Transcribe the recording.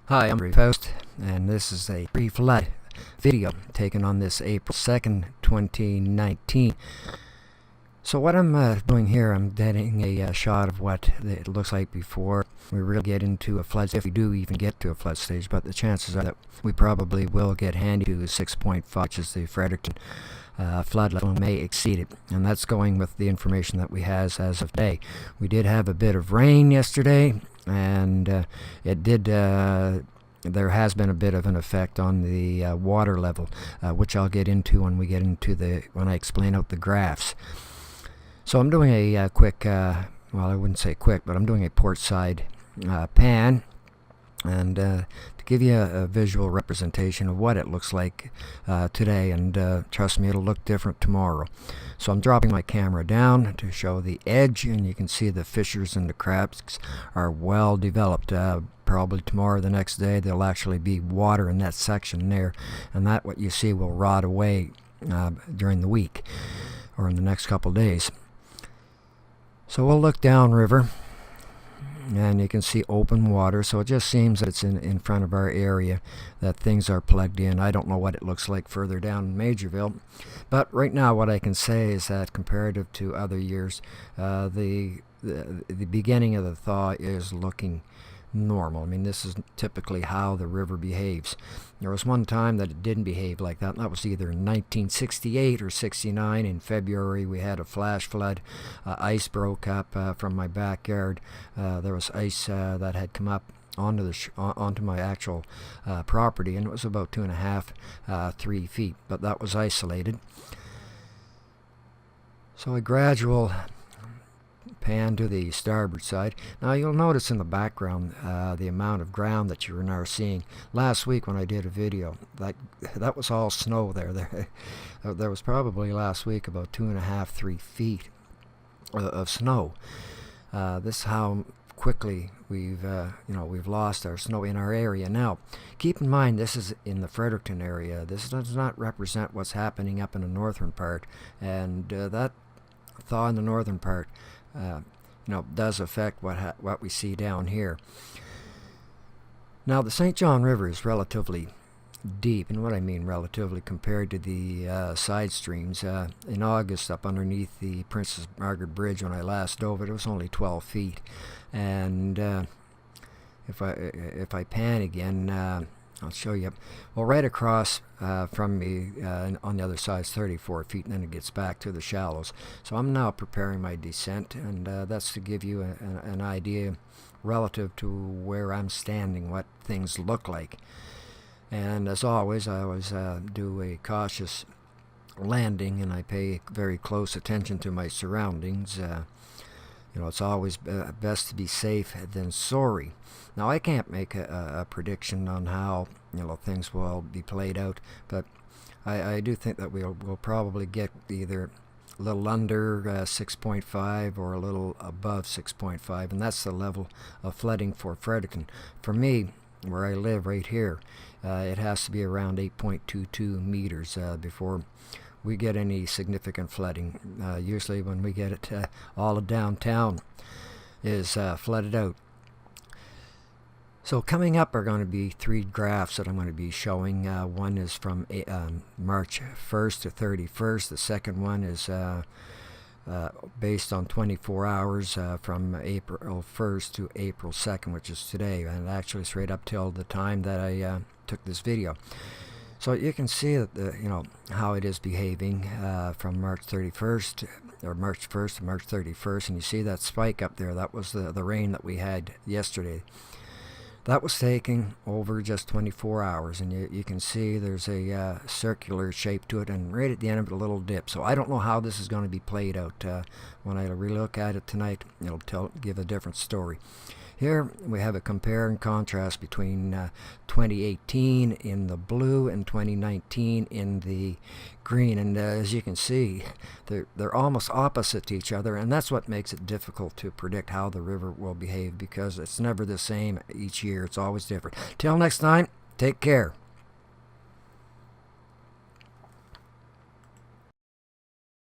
Hi, I'm Post, and this is a pre-flood video taken on this April 2nd, 2019. So what I'm doing here, I'm getting a shot of what it looks like before we really get into a flood, if we do even get to a flood stage, but the chances are that we probably will get handy to 6.5, which is the Fredericton flood level, may exceed it, and that's going with the information that we have as of today. We did have a bit of rain yesterday, and it did there has been a bit of an effect on the water level, which I'll get into when I explain out the graphs. So I'm doing a quick, well, I wouldn't say quick, but I'm doing a port side pan, and to give you a visual representation of what it looks like today, and trust me, it'll look different tomorrow. So I'm dropping my camera down to show the edge, and you can see the fissures and the cracks are well developed. Probably tomorrow or the next day there'll actually be water in that section there, and that what you see will rot away during the week or in the next couple days. So we'll look downriver, and you can see open water, so it just seems that it's in front of our area, that things are plugged in. I don't know what it looks like further down in Majorville, but right now what I can say is that comparative to other years, the beginning of the thaw is looking normal. I mean, this is typically how the river behaves. There was one time that it didn't behave like that, and that was either in 1968 or 69. In February we had a flash flood. Ice broke up from my backyard. There was ice that had come up onto my actual property, and it was about 2.5, 3 feet, but that was isolated. So a gradual pan to the starboard side. Now you'll notice in the background the amount of ground that you are now seeing. Last week when I did a video, that was all snow there. There was probably last week about 2.5, 3 feet of snow. This is how quickly we've lost our snow in our area. Now keep in mind, this is in the Fredericton area. This does not represent what's happening up in the northern part, and that thaw in the northern part does affect what we see down here. Now the St. John River is relatively deep, and what I mean relatively compared to the side streams. In August, up underneath the Princess Margaret Bridge, when I last dove it was only 12 feet, and if I pan again, I'll show you. Well, right across from me on the other side is 34 feet, and then it gets back to the shallows. So I'm now preparing my descent, and that's to give you an idea relative to where I'm standing, what things look like. And as always, I always do a cautious landing, and I pay very close attention to my surroundings. It's always best to be safe than sorry. Now, I can't make a prediction on how things will be played out, but I do think that we'll probably get either a little under 6.5 or a little above 6.5, and that's the level of flooding for Fredericton. For me, where I live right here, it has to be around 8.22 meters before we get any significant flooding. Usually when we get it, all of downtown is flooded out. So coming up are going to be 3 graphs that I'm going to be showing. One is from March 1st to 31st. The second one is based on 24 hours from April 1st to April 2nd, which is today, and actually it's right up till the time that I took this video. So you can see that how it is behaving from March 31st or March 1st to March 31st, and you see that spike up there. That was the rain that we had yesterday. That was taking over just 24 hours, and you can see there's a circular shape to it, and right at the end of it a little dip. So I don't know how this is going to be played out. When I relook at it tonight, it'll give a different story. Here we have a compare and contrast between 2018 in the blue and 2019 in the green, and as you can see, they're almost opposite to each other, and that's what makes it difficult to predict how the river will behave, because it's never the same each year. It's always different. Till next time, take care.